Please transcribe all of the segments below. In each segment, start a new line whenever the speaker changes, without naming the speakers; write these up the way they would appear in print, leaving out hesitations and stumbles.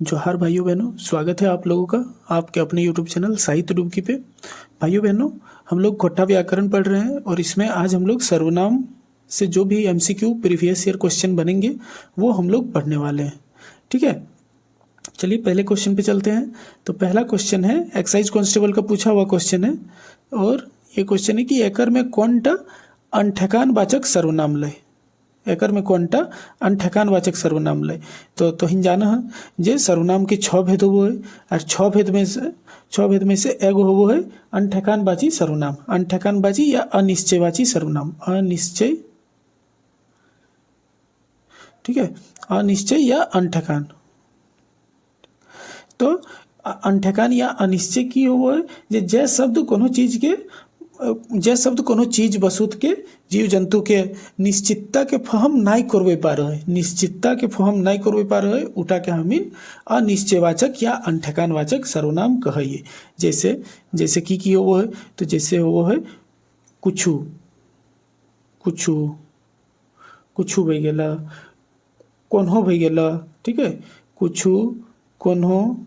जोहार भाइयों बहनों, स्वागत है आप लोगों का आपके अपने यूट्यूब चैनल साहित्य डुबकी पे। भाइयों बहनों, हम लोग खोट्टा व्याकरण पढ़ रहे हैं और इसमें आज हम लोग सर्वनाम से जो भी एमसीक्यू प्रीवियस ईयर क्वेश्चन बनेंगे वो हम लोग पढ़ने वाले हैं। ठीक है, चलिए पहले क्वेश्चन पे चलते हैं। तो पहला क्वेश्चन है, एक्साइज कांस्टेबल का पूछा हुआ क्वेश्चन है और ये क्वेश्चन है कि एकर में कौनटा अनठेकान वाचक सर्वनाम लय। एकर में कौनटा अनठेकान वाचक सर्वनाम लय। तो हिन जाना है जे सर्वनाम के 6 भेद होबो है और 6 भेद में से एगो होबो है अनठेकान वाची सर्वनाम, अनठेकान वाची या अनिश्चयवाची सर्वनाम, अनिश्चय। ठीक है, अनिश्चय या अनठेकान। तो अनठेकान या अनिश्चय की होबो है जे जय शब्द कोनो चीज के जे शब्द कोनो चीज वस्तु के जीव जंतु के निश्चितता के फहम नहीं करवे पा रहे, निश्चितता के फहम नहीं करवे पा रहे, उठा के हमीन अनिश्चयवाचक या अनठेकानवाचक सर्वनाम कहिए। जैसे जैसे की होबो है, तो जैसे होबो है कुछु, कुछु, कुछु भई गेला, कोन्हो भई गेला। ठीक है, कुछु, कोन्हो,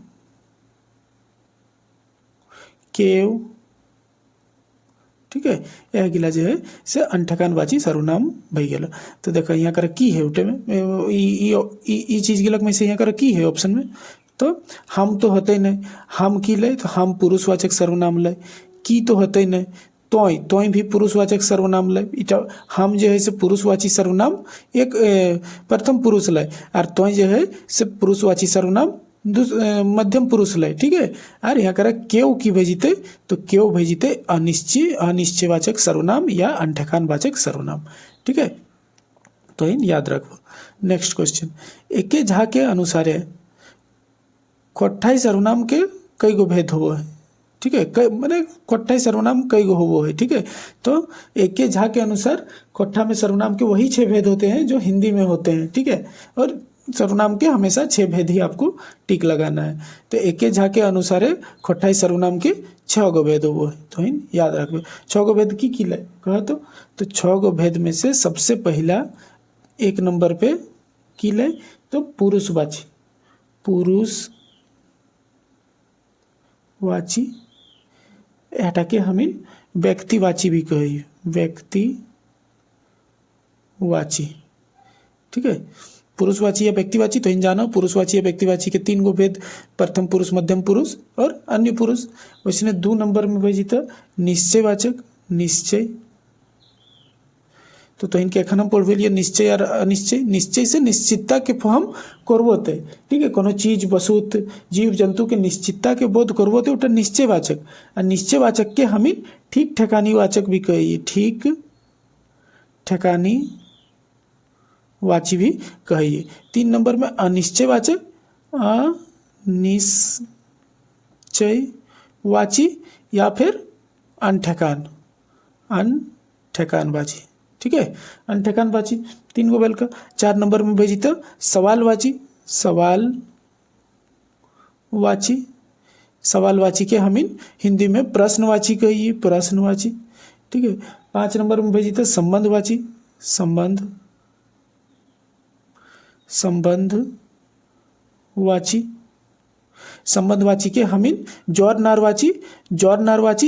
केव। ठीक है, यह गिला जो है से अनठेकानवाची सर्वनाम भई गेला। तो देखो यहाँ कर की है उठे में ई चीज गिलक में से यहाँ कर की है ऑप्शन में। तो हम तो होते नहीं, हम की ले तो हम पुरुषवाचक सर्वनाम लय, की तो होते नहीं, तोय तोय भी पुरुषवाचक सर्वनाम लय। इटा हम जो है से पुरुषवाची सर्वनाम एक प्रथम पुरुष लय और तोय जो है से पुरुषवाची सर्वनाम मध्यम पुरुष लय। ठीक है, और यहाँ करा केव की भेजिते, तो केव भेजिते अनिश्चय, अनिश्चयवाचक सर्वनाम या अनठेकानवाचक सर्वनाम। ठीक है, तो इन याद रखो। नेक्स्ट क्वेश्चन, एके झा के अनुसार खोट्ठाई सर्वनाम के कई गो भेद होबो है। ठीक है, कई मैंने खोट्ठाई सर्वनाम कई गो होबो है। ठीक है, तो एके झा के अनुसार खोट्ठा में सर्वनाम के वही 6 भेद होते हैं जो हिंदी में होते हैं। ठीक है, और सर्वनाम के हमेशा 6 भेद ही आपको टिक लगाना है। तो एके झा के अनुसार खोट्ठाई सर्वनाम के 6 गो भेद होबो है। तो इन याद रखबे 6 गो भेद की लय कह तो 6 गो भेद में से सबसे पहला 1 नंबर पे की लय तो पुरुषवाची, पुरुषवाची। एटा के हमें व्यक्तिवाची भी कहिए, व्यक्तिवाची। ठीक है, पुरुषवाची या व्यक्तिवाची। तो इन जानो पुरुषवाची या व्यक्तिवाची के 3 गो भेद, प्रथम पुरुष, मध्यम पुरुष और अन्य पुरुष। वैसे 2 नंबर में भेजी तो निश्चयवाचक, निश्चय। तो इनके एखन हम पढ़ लिए निश्चय और अनिश्चय। निश्चय से निश्चितता के फहम करबोते। ठीक है, कोनो चीज वस्तु जीव जंतु के निश्चितता के बोध करबोते उठा निश्चयवाचक। और निश्चयवाचक के हम ठीक ठेकानी वाचक भी कहिए, ठीक ठेकानी वाची भी कहिए। 3 नंबर में अनिश्चयवाचक, अनिश्चयवाची या फिर अनठेकान, अनठेकानवाची। ठीक है, अनठेकानवाची 3 गो बेल का। 4 नंबर में भेजी तो सवालवाची, सवालवाची। सवालवाची के हम हिंदी में प्रश्नवाची कहिए, प्रश्नवाची। ठीक है, 5 नंबर में भेजी तो संबंधवाची, संबंधवाची। संबंधवाची के हम जौरनारवाची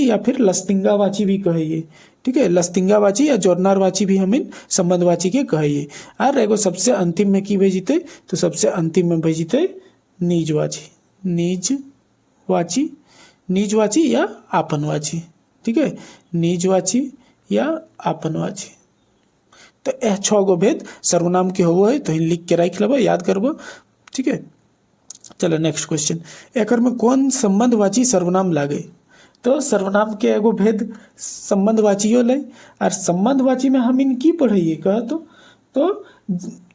या फिर लस्तिंगावाची भी कहिए। ठीक है, लस्तिंगावाची या जौरनारवाची भी हम संबंधवाची के कहिए। और एगो सबसे अंतिम में की भेजिते, तो सबसे अंतिम में भेजिते निजवाची, निजवाची, निजवाची या आपनवाची। ठीक है, निजवाची या आपनवाची। तो यह 6 गो भेद सर्वनाम के होबो है। तो इन लिख के रख लेबो, याद करबो। ठीक है, चलो नेक्स्ट क्वेश्चन, एकर में कौन संबंधवाची सर्वनाम लागे। तो सर्वनाम के एगो भेद संबंधवाचियो लय और संबंधवाची में हम इनकी पढ़िए कह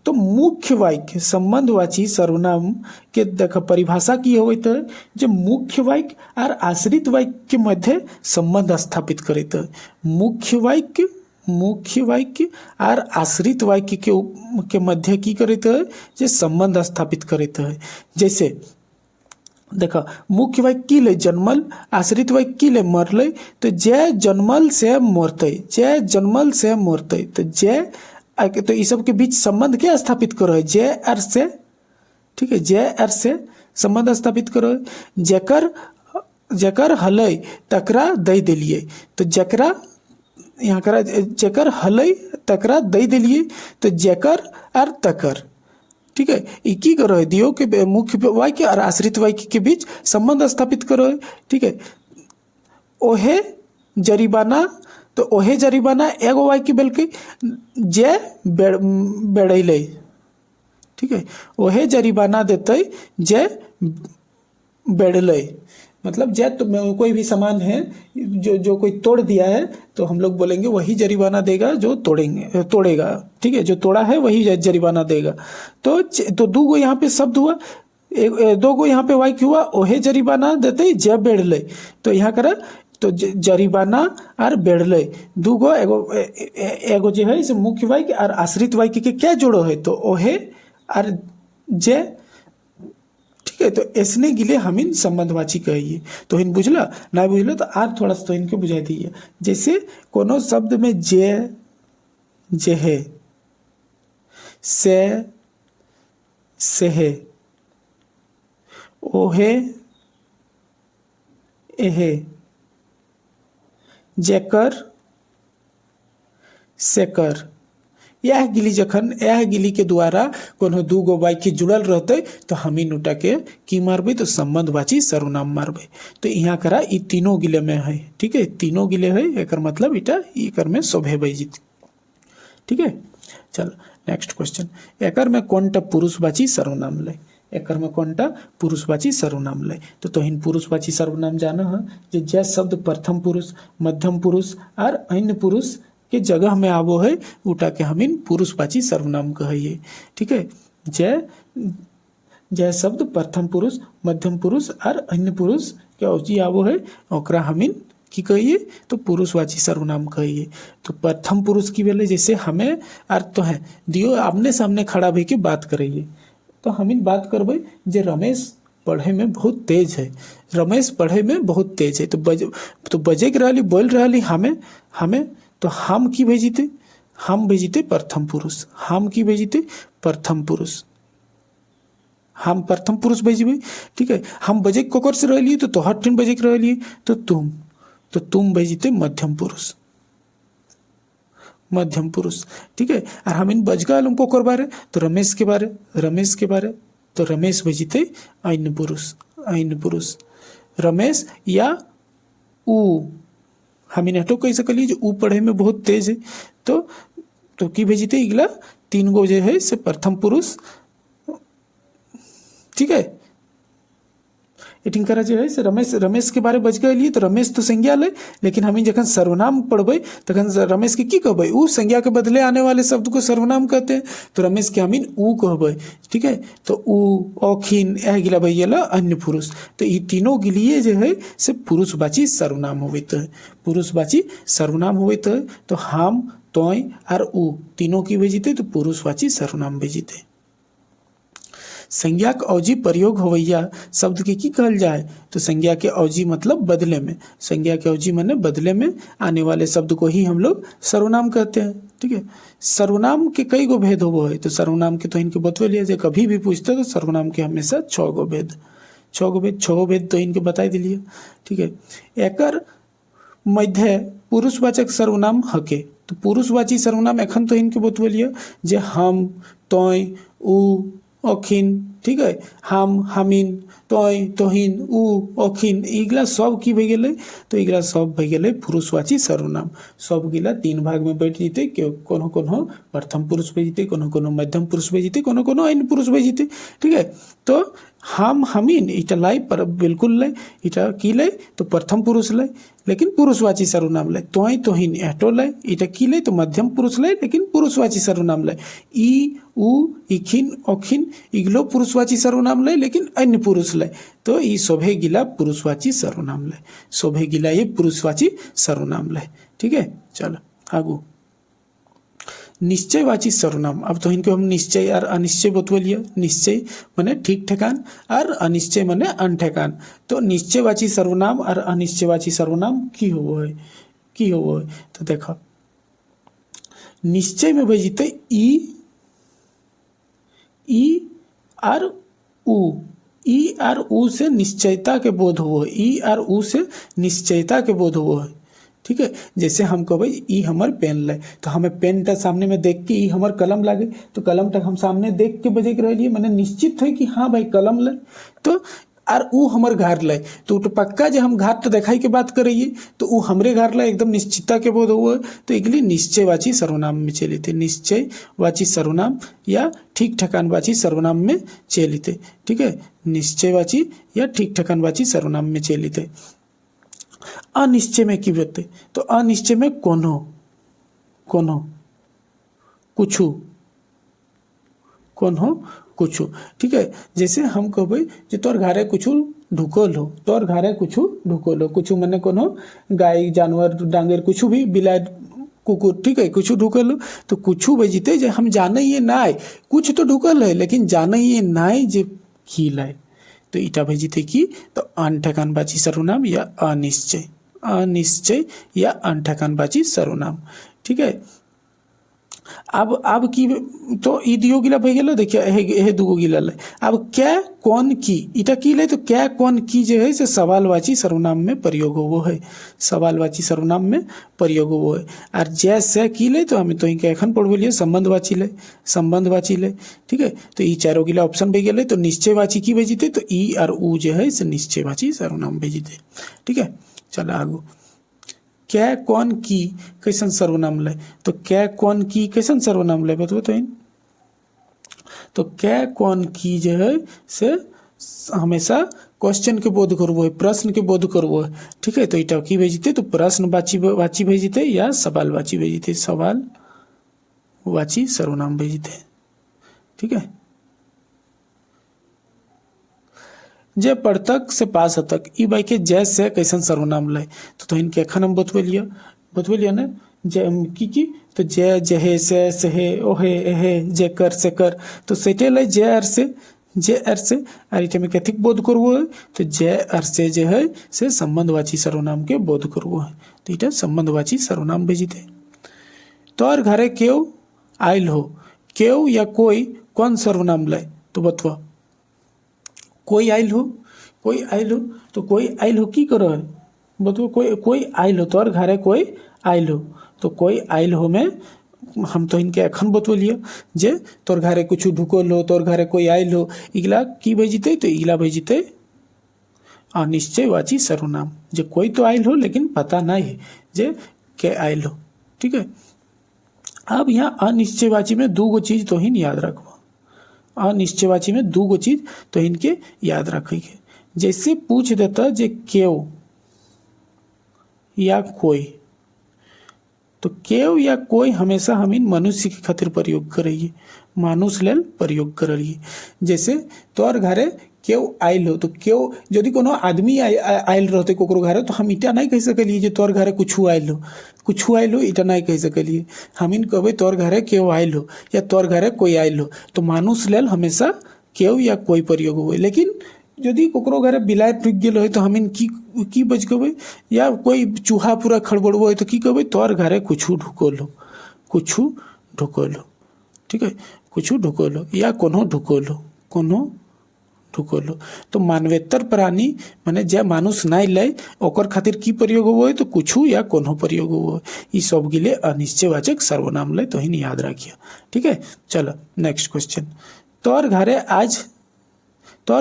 तो मुख्य वाक्य संबंधवाची सर्वनाम के देख परिभाषा की हो तो जो मुख्य वाक्य और आश्रित वाक्य के मध्य संबंध स्थापित करते हैं। मुख्य वाक्य और आश्रित वाक्य के मध्य की करते हैं, जो संबंध स्थापित करते हैं। जैसे देखा मुख्य वाक्य की ले जन्मल, आश्रित वाक्य की ले मरल। तो जय जन्मल से मरते, जय जन्मल से मरते। तो जय तो इस सब के बीच संबंध क्या स्थापित करो है, जय और से ठीक है, जे आर से संबंध स्थापित करो। जकर हलै तकरा दे देलिए, तो जकरा यहाँ करा जकर हलै तकरा दे देलिए, तो जकर और तकर, ठीक है, ये की करो है, दियो के मुख्य वाक्य और आश्रित वाक्य के बीच संबंध स्थापित करो है। ठीक है, ओहे जरिबाना, तो ओहे जरिबाना एगो वाक्य बल्कि जे बेड़ैले, ठीक है, ओहे जरिबाना देते जे बेड़ले, मतलब जे तो कोई भी सामान है जो कोई तोड़ दिया है तो हम लोग बोलेंगे वही जरिमाना देगा जो तोड़ेगा, ठीक है, जो तोड़ा है वही जरिमाना देगा। तो दो गो यहाँ पे शब्द हुआ, दो गो यहाँ पे वाक्य हुआ, ओहे जरिमाना देते जे बेड़ले, तो यहाँ करा तो जरिमाना और बेड़ले दू गो, एगो जो है मुख्य वाक्य और आश्रित वाक्य के क्या जोड़ो है, तो ओहे और जे, ठीक है, तो ऐसने गिले हमिन संबंधवाची कहिए। तो हिन बुझला ना बुझला तो आर थोड़ा सा तो इनके बुझा दिए, जैसे कोनो शब्द में जे है, से है, ओहे एहे, जेकर सेकर, यह गिली जखन यह गिली के द्वारा कोनो दू गो वाक्य जुड़ल रहते तो हमी नुटा के की मारबे, तो संबंधवाची सर्वनाम मारबे। तो यहाँ करा ई तीनों गिले में है, ठीक है, तीनों गिले है, एक मतलब इटा एकर में शोभे बैजित, ठीक है। चलो नेक्स्ट क्वेश्चन, एकर में कौनटा पुरुषवाची सर्वनाम ले, एकर में कौनटा पुरुषवाची सर्वनाम ले, तो तोहिन पुरुषवाची सर्वनाम जाना है जे शब्द प्रथम पुरुष, मध्यम पुरुष और अन्य पुरुष के जगह में आवो है उठा के हमिन पुरुषवाची सर्वनाम कहिए, ठीक है। जय शब्द प्रथम पुरुष, मध्यम पुरुष और अन्य पुरुष के औजी आवो है ओकरा हमिन की कहिए, तो पुरुषवाची सर्वनाम कहिए। तो प्रथम पुरुष की वेले जैसे हमें अर्थ तो है दियो आमने सामने खड़ा भी के बात करिए, तो हमिन बात करबे जे रमेश पढ़े में बहुत तेज है, रमेश पढ़े में बहुत तेज है, तो बजे के रही बोल रही हमें तो हम की भेजीते, हम भेजीते प्रथम पुरुष, हम की भेजीते प्रथम पुरुष, हम प्रथम पुरुष भेजबे, ठीक है। हम बजे कोकर से रह लिए तो तोहर ठिन बजे के रह लिए तो तुम भेजीते मध्यम पुरुष, मध्यम पुरुष, ठीक है। और हम इन बजगा आलम कोकर बारे तो रमेश के बारे तो रमेश भेजीते अन्य पुरुष, रमेश या ऊ, हम इन हटो कह सकलिए जो ऊ पढ़े में बहुत तेज है, तो की भेजीते इगला तीन गो जो है से प्रथम पुरुष, ठीक है। एटिंग करा जो है से रमेश के बारे बच गए लिए तो रमेश तो संज्ञा ले, लेकिन हम जखन सर्वनाम पढ़बे तखन रमेश के की कहबे, ऊ संज्ञा के बदले आने वाले शब्द को सर्वनाम कहते हैं, तो रमेश के हमीन ऊ कहबे, ठीक है। तो ऊ, औखिन यह गिला भैया अन्य पुरुष, तो ये तीनों गिलिए जो है से पुरुषवाची सर्वनाम होते हैं, पुरुषवाची सर्वनाम होते हैं। तो हम, तोय और ऊ तीनों की भेजीते तो पुरुषवाची सर्वनाम भेजीते। संज्ञा के अवजी प्रयोग होवैया शब्द के की कहल जाए, तो संज्ञा के अवजी मतलब बदले में, संज्ञा के अवजी माने बदले में आने वाले शब्द को ही हम लोग सर्वनाम कहते हैं, ठीक है। सर्वनाम के कई गो भेद होवो है, तो सर्वनाम के तो इनके बतवे लिया जाए, कभी भी पूछते तो सर्वनाम के हमेशा 6 गो भेद तो इनके बताई दिलिए, ठीक है। एकर मध्य पुरुषवाचक सर्वनाम हके, तो पुरुषवाची सर्वनाम एखन तो इनके बतवे लिया जे हम, तोय, ऊ, औखिन, ठीक है, हम, हमिन, तोय, तोहिन, ऊ, औखिन, इगला सब की भे गेले, तो इगला सब भे गेले पुरुषवाची सर्वनाम। सब गिला 3 भाग में बैठ जीते, कोनो प्रथम पुरुष भेजीते, कोनो मध्यम पुरुष भेजीते, कोनो अन्य पुरुष भेजीते, ठीक है। तो हम, हमिन इटा लाई पर बिल्कुल लाई, इटा की लाई तो प्रथम पुरुष लाई लेकिन पुरुषवाची सर्वनाम लाई, तोय, तोहिन एटो लाई, इटा की लाई तो मध्यम पुरुष लाई लेकिन पुरुषवाची सर्वनाम लाई, ई, ऊ, इखिन, औखिन इगलो पुरुषवाची सर्वनाम लाई लेकिन अन्य पुरुष लाई, तो ई शोभे गिला पुरुषवाची सर्वनाम लाई, शोभे गिला ये पुरुषवाची सर्वनाम लाई, ठीक है। चलो आगू निश्चयवाची सर्वनाम, अब तो इनको हम निश्चय और अनिश्चय बतवलिए, निश्चय माने ठीक ठेकान और अनिश्चय माने अनठेकान, तो निश्चयवाची सर्वनाम और अनिश्चयवाची सर्वनाम की होवो है, तो देखो निश्चय में भेजीते ई और ऊ, ई और ऊ से निश्चयता के बोध हो, ई और ऊ से निश्चयता के बोध हो है। ठीक है, जैसे हम कहबै ई हमर पेन लै, तो हमें पेन टा सामने में देख के ई हमर कलम लागे, तो कलम तक हम सामने देख के बजे के रहिए, मैंने निश्चित है कि हाँ भाई कलम लै। तो आर ऊ हमर घर लै, तो पक्का जो हम घाट तो देखाई के बात करिए, तो ऊ हमरे घर लै एकदम निश्चितता के बोध हुआ। तो एक लिए निश्चयवाची सर्वनाम में चलिते, निश्चयवाची सर्वनाम या ठीक ठकानवाची सर्वनाम में चलिते। ठीक है, निश्चयवाची या ठीक ठकानवाची सर्वनाम में चलिते। अनिश्चय में की होते, तो अनिश्चय में कोनो, कोनो, कुछु, कोनो, कुछु। ठीक है, जैसे हम कहबै जे तोर घरे कुछु ढुकल हो, तोर घरे कुछु ढुकल हो, कुछु मने कोनो गाय जानवर डांगर कुछ भी बिलाय कुकुर, ठीक है, कुछ ढुकल हो, तो कुछ बजते जे हम जाने ये नाय, कुछ तो ढुकल है लेकिन जाने ये नाय जे की लाय, तो इटा भेजिते की, तो अनठकानवाची सर्वनाम या अनिश्चय, अनिश्चय या अनठकानवाची सर्वनाम। ठीक है, अब की तो ई दियो गिला भई गेलो, देखिए एहे दुगो गिला ले। अब क्या कौन की इटा की ले, तो क्या कौन की जो है से सवालवाची सर्वनाम में प्रयोग हो है, सवालवाची सर्वनाम में प्रयोग हो है। और जैसे की ले तो हमें तो इनके एखन पढ़बोलिए संबंधवाची ले, संबंधवाची ले। ठीक है, तो ई चारों गिला ऑप्शन भई गेले, तो निश्चयवाची की भेजिते, तो ई और ऊ जो है से निश्चयवाची सर्वनाम भेजिते। ठीक है, चलो आगू। क्या कौन की कैसन सर्वनाम ले, तो क्या कौन की कैसन सर्वनाम ले बतबो तो क्या कौन की जो है से हमेशा क्वेश्चन के बोध करबो है, प्रश्न के बोध करबो है। ठीक है, तो इटा की भेजिते, तो प्रश्नवाची भेजिते या सवालवाची भेजिते, सवालवाची सर्वनाम भेजिते। ठीक है, जे पढ़तक से पास हतक ई बाई के जय से कैसन सर्वनाम ले, तो इनके एखन हम बतबेलिए ना, जे की तो जय जहे से सहे ओहे एहे जे कर से कर, तो सेटे ले जय अर से, जे अर से, और इटे में कथिक बोध करबो है, तो जय अर से जे है से संबंधवाची सर्वनाम के बोध करबो है, तो इटा संबंधवाची सर्वनाम भेजिते। तोर घरे केव आइल हो, केव या कोई कौन सर्वनाम ले, तो बतवा। कोई आइल हो, कोई आइल हो, तो कोई आइल हो की करो है, बतवा। कोई आइल हो, तोर घरे कोई आइल हो, तो कोई आइल हो में हम तो इनके एखन बतवलिए जे तोर घरे कुछ ढुकल हो, तोर घरे कोई आइल हो, इगला की भेजिते, तो इगला भेजिते अनिश्चयवाची सर्वनाम, जे कोई तो आइल हो लेकिन पता नहीं है जे के आइल हो। ठीक है, अब यहाँ अनिश्चयवाची में दो गो चीज तो ही याद रखो, अनिश्चयवाची में दो गो चीज तो इनके याद रखेंगे। जैसे पूछ देता जे केव या कोई, तो केव या कोई हमेशा हम इन मनुष्य के खातिर प्रयोग करिए, मानुष लेल प्रयोग करिए। जैसे तोर घरे केव आइल हो, तो केव यदि कोनो आदमी आइल रहते कोकरो घरे, तो हम इटा नहीं कह सकलिए जे तोर घरे कुछ आइल हो, कुछ आइल हो, इटा नहीं कह सकलिए। हम इन कहबे तोर घरे केव आइल हो या तोर घरे कोई आइल हो, तो मानुष लेल हमेशा केव या कोई प्रयोग हो। लेकिन यदि कोकरो घरे बिलाय टूट गेल हो, तो हम इन की बज कहबे, या कोई चूहा पूरा खड़बड़बो है, तो की कहबे तोर घरे कुछ ढुकल हो, कुछ ढुकल हो। ठीक है, कुछ ढुकल हो या कोनो ढुकल हो, कोनो ढुकल हो। तो मानवेतर प्राणी माने जे मानुष नहीं ले ओकर खातिर की प्रयोग हो है, तो कुछ या कोनो प्रयोग हो है। ई सब गिले अनिश्चयवाचक सर्वनाम ले, तो ही याद रखिए। ठीक है, चलो नेक्स्ट क्वेश्चन। तोर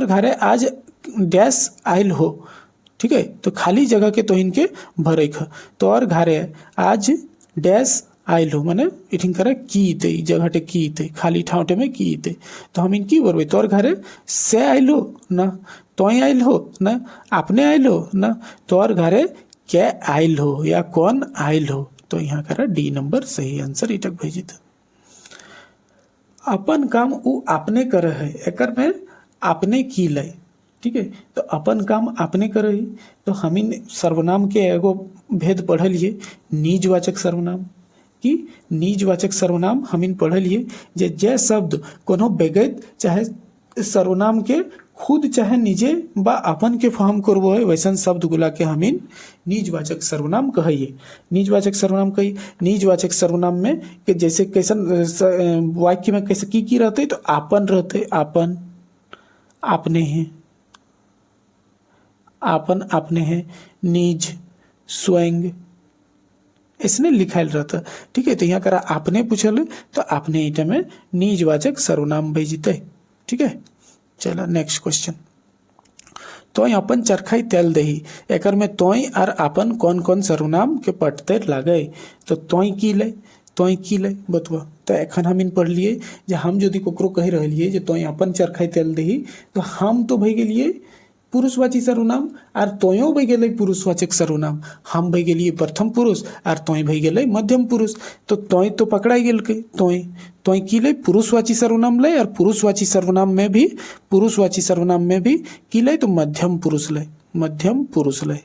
घरे आज डैश आइल हो। ठीक है, तो खाली जगह के तो इनके भरे ख, तोर घरे आज डैश आइल हो माने इठिन करे की थे, जगह टे की थे, खाली ठावटे में की थे, तो हम इनकी बोलबे तोर घरे से आइल हो ना, तोय आइल हो ना, आपने आइल हो ना, तोर घरे क्या आइल हो या कौन आइल हो, तो यहाँ करा डी नंबर सही आंसर इटक भेजित। अपन काम उ आपने करे है, एकर में आपने की ले। ठीक है, तो अपन काम आपने करे ही, तो हम इन सर्वनाम के एगो भेद पढ़लिए, निजवाचक सर्वनाम कि निजवाचक सर्वनाम हम इन पढ़लिए जे शब्द कोनो बेगैत चाहे सर्वनाम के खुद चाहे निजे बा अपन के फॉर्म करबो है, वैसन शब्द गुला के हम इन निजवाचक सर्वनाम कहिए। निजवाचक सर्वनाम कही, निजवाचक सर्वनाम में कि जैसे कैसन वाक्य में कैसे की रहते, तो आपन रहते, आपन आपने हैं, आपन आपने हैं, निज, स्वयं इसने लिखायल रहता। ठीक है, तो यहाँ करा आपने पूछल है, तो आपने ईटा में निजवाचक सर्वनाम भेजिते। ठीक है, चलो नेक्स्ट क्वेश्चन। तोय अपन चरखाई तेल दही, एकर में तोय और आपन कौन कौन सर्वनाम के पटते लागे। तो तोय की ले, तोय की ले बतवा। तो एखन हम इन पढ़ लिए जे हम यदि ककरो कह रहिए जे तोय अपन चरखाई तेल दही, तो हम तो भई गेलिए पुरुषवाची सर्वनाम और तोयो भई गेलै पुरुषवाचक सर्वनाम। हम भई गेलिए प्रथम पुरुष और तोय भई गेलै मध्यम पुरुष। तो तोय तो पकड़ाई गेल के तोय तोय की ले पुरुषवाची सर्वनाम ले, और पुरुषवाची सर्वनाम में भी पुरुषवाची सर्वनाम में भी की ले तो मध्यम पुरुष ले, मध्यम पुरुष ले।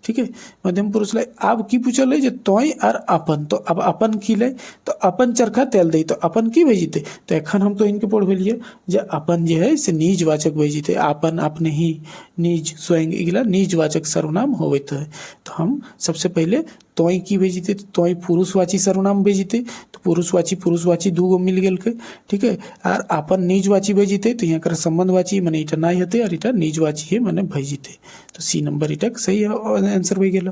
ठीक है, मध्यम पुरुष ले। अब की पूछल है जे तोय और अपन, तो अब अपन की ले तो अपन चरखा तेल दे, तो अपन की भेजिते। तो एखन हम तो इनके पढ़ भेलिए जे अपन जे है से निजवाचक भेजिते, अपन अपने ही, निज, स्वयं इगला निजवाचक सर्वनाम होते है। तो हम सबसे पहले तोय की भेजिते, तो तोय पुरुषवाची सर्वनाम भेजिते, तो पुरुषवाची पुरुषवाची दूगो मिल गेल के। ठीक है, और अपन निजवाची भेजिते, तो यहाँ कर संबंधवाची माने इटा नहीं होते और इटा निजवाची है माने भेजिते। तो सी नंबर इटा सही आंसर हो गेल।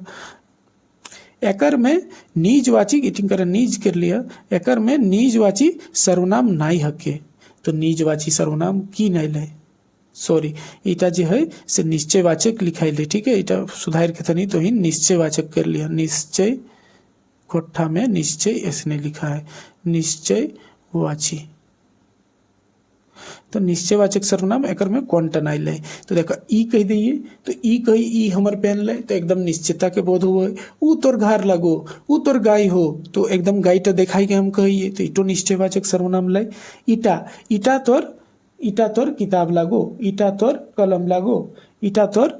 एकर में निजवाची इटिंग कर निज कर लिया, एकर में निजवाची सर्वनाम नहीं हके। तो निजवाची सर्वनाम की नहीं ले, सॉरी इटा जो है से निश्चयवाचक लिखाई ले। ठीक है, इटा सुधार के तनी तो ही निश्चयवाचक कर लिया। निश्चय कोठा में निश्चय इसने लिखा है, निश्चयवाची। तो निश्चयवाचक सर्वनाम एकर में कौन टनाई ले। तो देखो ई कह दिए, तो ई कही ई हमर पेन ले, तो एकदम निश्चितता के बोध हुए। ऊ तोर घर लगो, ऊ तोर गाय हो, तो एकदम गाय तो दिखाई के हम कहिए, तो इटो निश्चयवाचक सर्वनाम ले। ईटा, ईटा तोर किताब लागो, ईटा तोर कलम लागो, ईटा तोर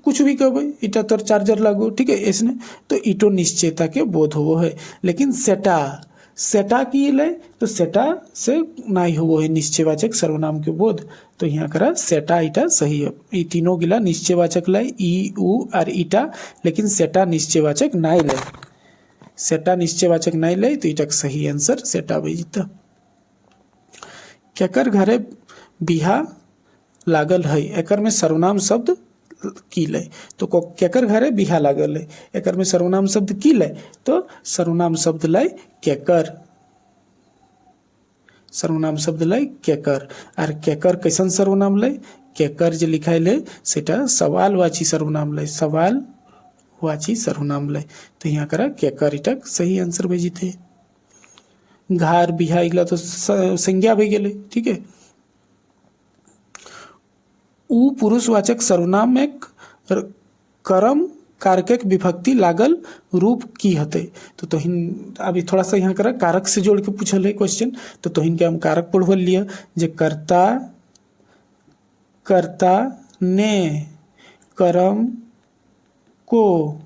कुछ भी कहो, ईटा तोर चार्जर लागो। ठीक है, इसने तो ईटो निश्चयता के बोध हो है। लेकिन सेटा, सेटा की ले, तो सेटा से नहीं हो है निश्चयवाचक सर्वनाम के बोध। तो यहाँ करा सेटा ईटा सही है। ये तीनों गिला निश्चयवाचक ले, ई ऊ और ईटा, लेकिन सेटा निश्चयवाचक नहीं ले, सेटा निश्चयवाचक नहीं ले, तो ईटा सही आंसर सेटा भेजिता। केकर घरे बिहा लागल है, एकर में सर्वनाम शब्द की ले। तो केकर घरे बिहा लागल है, एकर में सर्वनाम शब्द की ले, तो सर्वनाम शब्द ले केकर, सर्वनाम शब्द ले केकर। और केकर कैसन सर्वनाम ले, केकर जो लिखाई ले सेटा सवालवाची सर्वनाम ले, सवालवाची सर्वनाम ले। तो यहाँ करा केकर इटा सही आंसर भेजी थे। घर बिहा इगला तो संज्ञा भी गेले। ठीक है, ऊ पुरुषवाचक सर्वनाम में कर्म कारक विभक्ति लागल रूप की हते। तो तोहिन अभी थोड़ा सा यहाँ करा कारक से जोड़ के पूछल है क्वेश्चन। तो तोहिन के हम कारक पढ़वल लिया, जे कर्ता, कर्ता ने, कर्म को।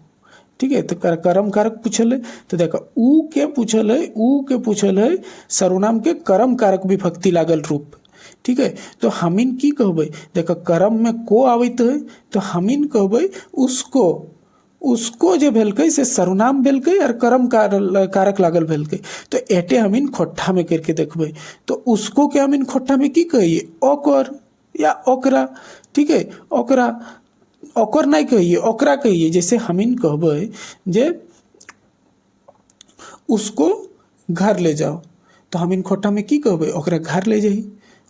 ठीक है, तो कर्म कारक पूछल है। तो देखो ऊ के पूछल है, ऊ के पूछल है सर्वनाम के कर्म कारक विभक्ति लागल रूप। ठीक है, तो हमिन की कहबे, देखो कर्म में को आवित है, तो हमिन कहबे उसको, उसको जो भेलकै से सर्वनाम भेलकै और कर्म कारक लागल भेलकै। तो एटे हमिन खोट्ठा में करके देखबे। तो उसको के हमिन खोट्ठा में की कहिए, ओकर या ओकरा। ठीक है, ओकरा, ओकर नहीं कहिए, ओकरा कहिए। जैसे हमिन कहबे जे उसको घर ले जाओ, तो हमिन खोट्ठा में की कहबे, ओकरा घर ले जाई,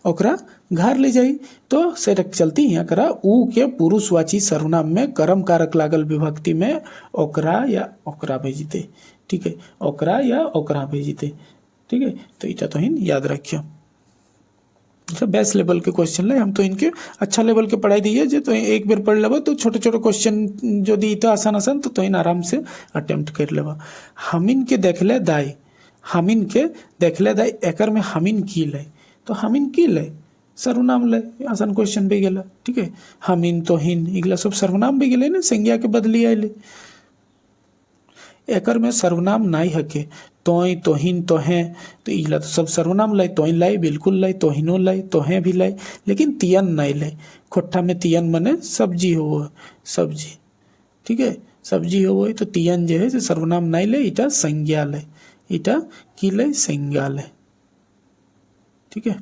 ओकरा घर ले जाई। तो सेटक चलती यहाँ करा ऊ के पुरुषवाची सर्वनाम में कर्म कारक लागल विभक्ति में ओकरा या ओकरा भेजिते। ठीक है, ओकरा या ओकरा भेजिते। ठीक है, तो इटा तो हिन याद रखियो। बेस्ट लेवल के क्वेश्चन ले, हम तो इनके अच्छा लेवल के पढ़ाई दिए जे, तो एक बार पढ़ लेबा तो छोटे छोटे क्वेश्चन जो दी तो आसान आसान, तो इन आराम से अटेम्प्ट कर लेबा। हमिन के देखले दाई, हमिन के देखले दाई, एकर में हमिन की ले, तो हमिन की ले सर्वनाम ले, आसान क्वेश्चन भी गेला। ठीक है, हमिन तो हिन इगला सब सर्वनाम भी गेले ना, संज्ञा के बदली आइले। एकर में सर्वनाम नहीं हके, तोय, तोहिन, तोहे, तो इगला तो सब सर्वनाम लाई, तोय लाई बिल्कुल लाई, तोहिनो लाई, तोहे भी लाई, लेकिन तियन नहीं लाई। खोट्ठा में तियन मने सब्जी हो, सब्जी। ठीक है, सब्जी हो, तो तियन जो है सर्वनाम नहीं ले, इटा संज्ञा ले, इटा की ले संज्ञा ले। ठीक है,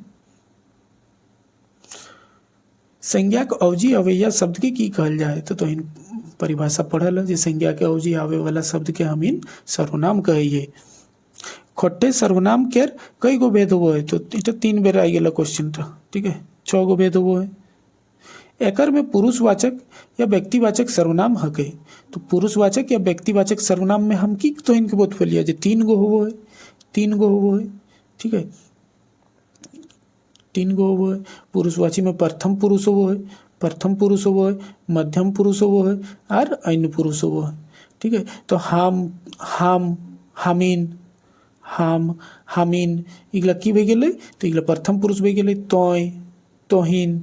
संज्ञा के अवजी अवैया शब्द के की कहल जाए तो इन परिभाषा पढ़ल है जे संज्ञा के अवजी आवे वाला शब्द के हम इन सर्वनाम कहिए। खोटे सर्वनाम केर कई गो भेद होबो है तो इटा 3 बेर आई गेला क्वेश्चन था, ठीक है। 6 गो भेद होबो है। एकर में पुरुषवाचक या व्यक्तिवाचक सर्वनाम हके तो पुरुषवाचक या व्यक्तिवाचक सर्वनाम में हम की तो इनके बहुत बोलिए जे 3 गो होबो है, 3 गो होबो है, ठीक है। 3 गो होबो है। पुरुषवाची में प्रथम पुरुष होबो है, प्रथम पुरुष होबो है, मध्यम पुरुष होबो है और अन्य पुरुष होबो है, ठीक है। तो हम हामिन हम हामिन इगला की भई गेलै तो इगला प्रथम पुरुष भई गेलै तोय तोहिन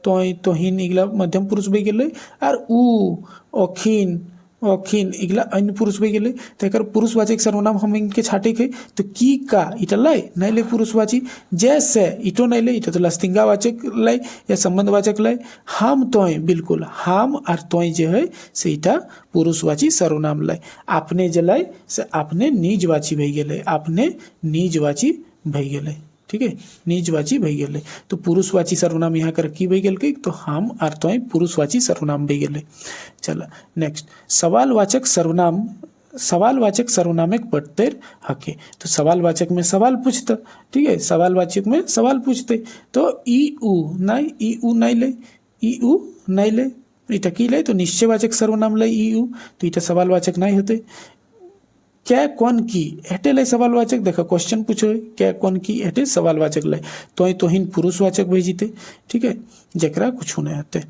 तोय तोहिन इगला मध्यम पुरुष भई गेलै और उ अखिन अखिन इगला अन्य पुरुष भई गेलै तो एकर पुरुषवाचक सर्वनाम हम इनके छाटे के तो की का इटा लै नहीं ले पुरुषवाची जैसे इटो नहीं ले इटा तो लस्तिंगावाचक लै या संबंधवाचक लै हम तोय बिल्कुल हम और तोय जे है से इटा पुरुषवाची सर्वनाम लै आपने जे लै से आपने निजवाची भई गेलै आपने निजवाची भई गेलै, ठीक है। निजवाची भई गेलै तो पुरुषवाची सर्वनाम यहाँ कर की भई गेल तो हम और तोय पुरुषवाची सर्वनाम भई गेलै। चल नेक्स्ट सवालवाचक सर्वनाम सवालवाचक सर्वनाम एक पढ़ते हके तो सवालवाचक में सवाल पूछते, ठीक है। सवालवाचक में सवाल पूछते तो ई उ नहीं ले ई उ नहीं ले इटा की ले तो निश्चयवाचक सर्वनाम ले ई उ तो इटा सवालवाचक नहीं होते। क्या कौन की एटे ले सवालवाचक देखा क्वेश्चन पूछो क्या कौन की एटे सवालवाचक ले तोहिन पुरुषवाचक भेजीते, ठीक है। जकरा कुछ नहीं आते।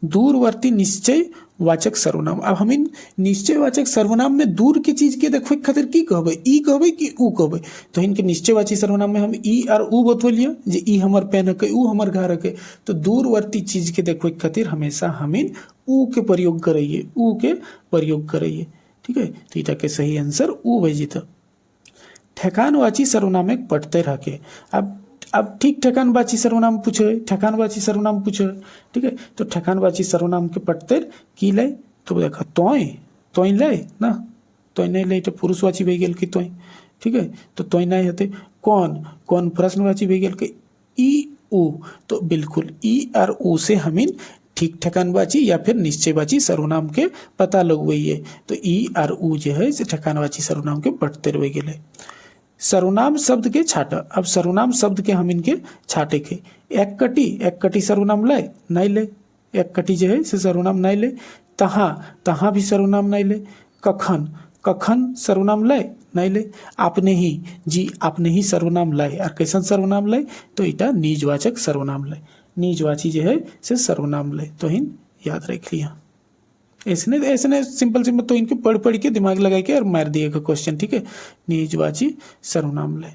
दूरवर्ती निश्चय वाचक सर्वनाम अब हम इन निश्चयवाचक सर्वनाम में दूर की चीज के देखो खातिर की कहबे ई कहबे कि उ कहबे तो इनके निश्चयवाची सर्वनाम में हम ई और उ बतवलिए जे ई हमर पेन है उ हमर घर है तो दूरवर्ती चीज के देखो खातिर हमेशा हम इन उ के प्रयोग करिए उ के प्रयोग करिए, ठीक है। तो इटा के सही आंसर उ भेजित। ठेकानवाची सर्वनाम एक पढ़ते रखे अब ठीक ठेकानवाची सर्वनाम पूछे ठेकानवाची सर्वनाम पूछे, ठीक है। तो ठेकानवाची सर्वनाम के पढ़ते की ले तो देखा तोय तोय ले ना तोय नहीं ले तो पुरुषवाची भई गेल कि तोय, ठीक है। तो तोय नहीं होते कौन कौन प्रश्नवाची भई गेल कि ई उ तो बिल्कुल ई और उ से हम इन ठीक ठेकानवाची या फिर निश्चयवाची सर्वनाम के पता लगवाइए तो ई और उ जो है ठेकानवाची सर्वनाम के पढ़ते रह गेले। सर्वनाम शब्द के छाटा अब सर्वनाम शब्द के हम इनके छाटे के एक कटी सर्वनाम ले नहीं ले एक कटी जो है से सर्वनाम नहीं ले तहाँ भी सर्वनाम नहीं ले कखन कखन सर्वनाम ले नहीं ले आपने ही सर्वनाम लाए और कैसन सर्वनाम लाए तो इटा निजवाचक सर्वनाम लाए निजवाची जो है से सर्वनाम ले तो इन याद रख लिया। ऐसे सिंपल तो इनके पढ़ के दिमाग लगा के और मार दिएगा क्वेश्चन, ठीक है। निजवाची सर्वनाम ले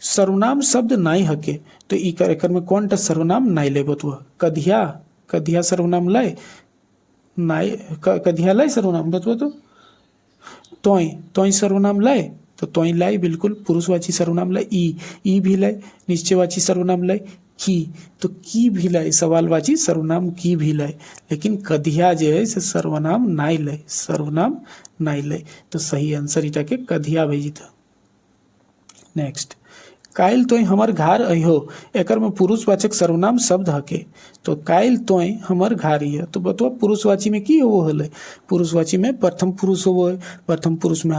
सर्वनाम शब्द नहीं हके तो ई कर में कौन टा सर्वनाम नहीं ले बतुआ कधिया सर्वनाम लाए नहीं कधिया लाए सर्वनाम बतुआ तो तोय सर्वनाम लाए तो तोय लाई बिल्कुल पुरुषवाची सर्वनाम लाई ई भी लाई निश्चयवाची सर्वनाम लाई की भी लाई सवालवाची सर्वनाम की भी लाई लेकिन कधिया जो है से सर्वनाम नहीं लाई तो सही आंसर इटा के कधिया भेजी था। नेक्स्ट कायल तोय हमर घर अहो एकर में पुरुषवाचक सर्वनाम शब्द हके तो कायल तोय हमर घर है तो बतवा पुरुषवाची में की हो हले पुरुषवाची में प्रथम पुरुष हो प्रथम पुरुष में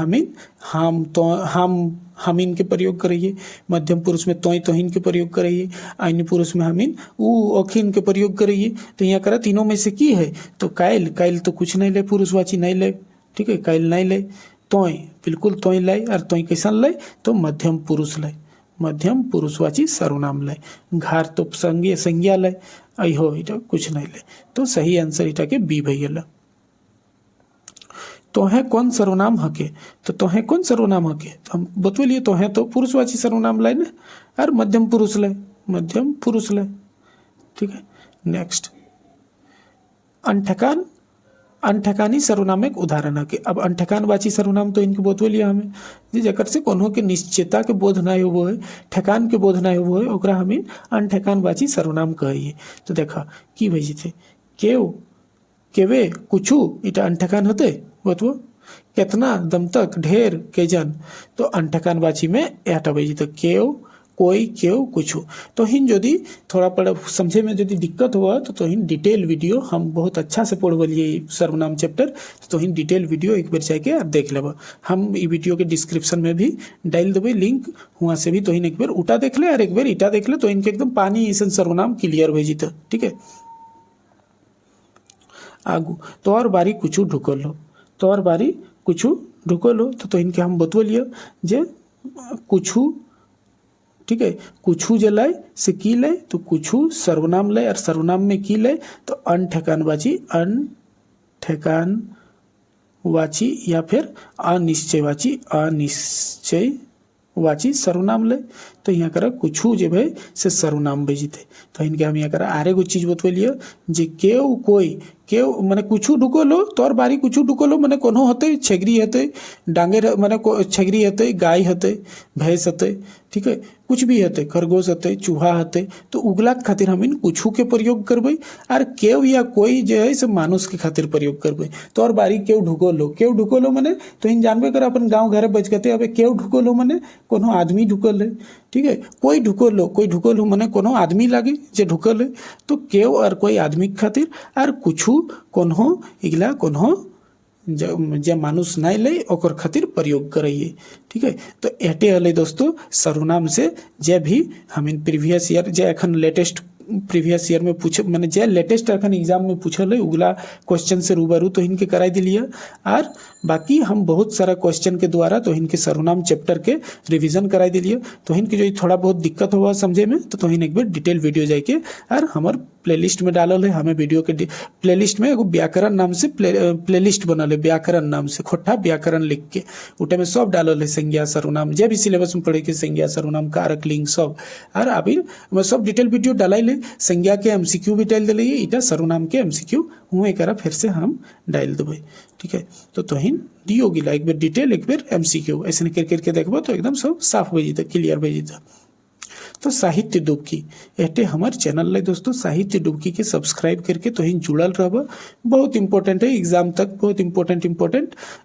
हमीन के प्रयोग करिए मध्यम पुरुष में तोय तोहिन के प्रयोग करिए अन्य पुरुष में हमीन उ अखिन के प्रयोग करिए तो यहाँ करा तीनों में से की है तो कायल तो कुछ नहीं ले पुरुषवाची नहीं ले, ठीक है। कायल नहीं ले तोय बिल्कुल तोय लाई और तोय कैसन लाई तो मध्यम पुरुष लाई मध्यम पुरुषवाची सर्वनाम ले घर तो संज्ञा ले अहो इटा कुछ नहीं ले तो सही आंसर इटा के बी भई गेला। तोहे कौन सर्वनाम हके तो तोहे कौन सर्वनाम हके तो हम बतवलिए तोहे तो पुरुषवाची सर्वनाम लाए ना और मध्यम पुरुष ले, ठीक है। नेक्स्ट अनठकानी सर्वनाम एक उदाहरण है कि अब अनठकानवाची सर्वनाम तो इनके बतवलिए हमें जी जकर से कोनो के निश्चयता के बोध नहीं हो है ठेकान के बोध नहीं हो है ओकरा हम अनठकानवाची सर्वनाम कहिए तो देखा की भेजी थे केवे कुछ इटा अनठकान होते बतवो कितना दम तक ढेर के जन, तो अनठकान बाची में एटा बजी तो केव कोई केव कुछ। तो हिन यदि थोड़ा पढ़ समझे में यदि दिक्कत हुआ तो हिन डिटेल वीडियो हम बहुत अच्छा से पढ़वलिए सर्वनाम चैप्टर, तो हिन डिटेल वीडियो एक बार जाके देख लेब। हम ई वीडियो के डिस्क्रिप्शन में भी डाल देवे लिंक, वहाँ से भी तो हिन एक बार उटा देख ले और एक बार ईटा देख ले, तो इनके एकदम पानी ऐसा सर्वनाम क्लियर भेजी तो ठीक है। आगू तोहर बारी कुछ ढुकल लो, तोहर बारी कुछ ढुकल हो, तो इनके हम बतवलिए जे कुछ ठीक है। कुछ जे लय से की लय, तो कुछ सर्वनाम लय और सर्वनाम में की लय, तो अनठेकान बाची अनठेकान वाची या फिर अनिश्चयवाची अनिश्चयवाची सर्वनाम लय। तो यहाँ करा कुछ जे भाई से सर्वनाम भेजीते, तो इनके हम यहाँ करा आरे गो चीज बतवलिए जे केव कोई केव माने कुछ ढुकलो, तोर बारी कुछ ढुकलो माने कोनो हते छेगरी हते डांगे माने छेगरी हते गाय हते भैंस हते ठीक है, कुछ भी हते खरगोश हते चूहा हते, तो उगला के खातिर हम इन कुछ के प्रयोग करबे और केव या कोई जो है से मानुष के खातिर प्रयोग करबे। तोर बारी केव ढुकलो माने तो इन जानबे कर अपन गांव घर बजकते अब केव ढुकलो माने कोनो आदमी ढुकल है ठीक है। कोई ढुकलो माने कोनो आदमी लागे जे ढुकल है, तो केव और कोई आदमी के खातिर और कुछ कोनो इगला कोनो जे मानुष नहीं ले ओकर खातिर प्रयोग कराइए ठीक है। तो एटे हले दोस्तों सर्वनाम से जे भी हम इन प्रीवियस ईयर जे अखन लेटेस्ट प्रीवियस ईयर में पूछे माने जे लेटेस्ट अखन एग्जाम में पूछल है उगला क्वेश्चन से रूबरू तो इनके कराई दिलिए। और बाकी हम बहुत सारा क्वेश्चन के द्वारा तो इनके सर्वनाम चैप्टर के रिवीजन कराई दिलिए। तो इनके जो थोड़ा बहुत दिक्कत हुआ समझे में तो इन एक बार डिटेल वीडियो जाके और हमार प्लेलिस्ट में डालल है। हमें वीडियो के प्लेलिस्ट में एगो व्याकरण नाम से प्लेलिस्ट बनल है, व्याकरण नाम से खोट्ठा व्याकरण लिख के उठे में सब डालल है, संज्ञा सर्वनाम जे भी सिलेबस में पढ़े के संज्ञा सर्वनाम कारक लिंग सब। और अभी मैं सब डिटेल वीडियो डालाई ले, संज्ञा के एमसीक्यू भी डाल दिले, इटा सर्वनाम के एमसीक्यू हुए करा फिर से हम डाल देवे ठीक है। तो तोहिन दियो गिला एक बार डिटेल एक बार एमसीक्यू ऐसे करके देखबो तो एकदम सब साफ भेजी था क्लियर भेजी था। तो साहित्य डुबकी एटे हमारे चैनल है दोस्तों, साहित्य डुबकी के सब्सक्राइब करके तो ही जुड़ल रह, बहुत इंपॉर्टेंट है एग्जाम तक, बहुत इंपॉर्टेंट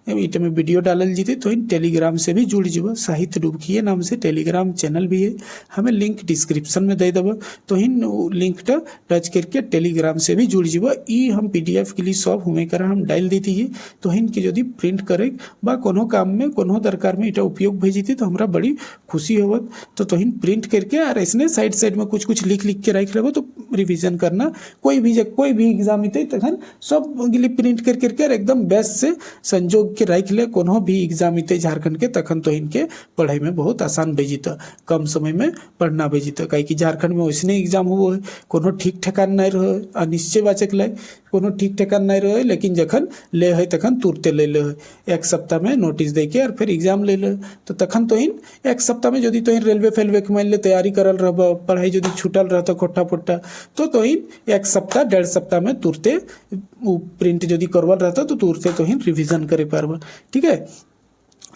इटे में वीडियो डालल जीते। तो इन टेलीग्राम से भी जुड़ जीव, साहित्य डुबकी नाम से टेलीग्राम चैनल भी है, हमें लिंक डिस्क्रिप्शन में दे देव। तो इन लिंक टच करके टेलीग्राम से भी जुड़ जीव। ई हम PDF के लिए सब हुए कर हम डाल देती है। तो इनके यदि प्रिंट करे बा कोनो काम में कोनो दरकार में इटा उपयोग भेजीती तो हमरा बड़ी खुशी होवत। तो इन प्रिंट करके और इसने साइड में कुछ लिख के रख लेबो तो रिवीजन करना कोई भी एग्जाम इते तखन सब गिली प्रिंट करके एकदम बेस्ट से संजोग के रख ले, कोनो भी एग्जाम इते झारखंड के तखन तो इनके पढ़ाई में बहुत आसान भेजिता, कम समय में पढ़ना भेजिता। काहे कि झारखंड में वैसने एग्जाम हुआ है, कोनो ठीक ठिकान नहीं रहे, अनिश्चयवाचक लाए कोनो ठीक ठिकान नहीं रहे, लेकिन जखन ले है तखन तुरते ले ले, एक सप्ताह में नोटिस दे के और फिर एग्जाम ले ले। तो तखन तो इन एक सप्ताह में यदि तो इन रेलवे फेलवे के मान ले तैयारी करल रह, पढ़ाई यदि छूटल रहता खोट्टा पोट्टा तो इन एक सप्ताह 1.5 सप्ताह में तुरते प्रिंट यदि करवल रहता तो तुरते तो इन रिविजन करे पारबा ठीक है।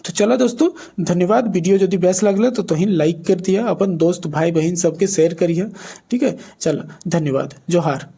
तो चलो दोस्तों धन्यवाद। वीडियो यदि बेस्ट लगल तो तोहिन लाइक कर दिया, अपन दोस्त भाई बहन सबके शेयर करिए ठीक है। चलो धन्यवाद, जोहार।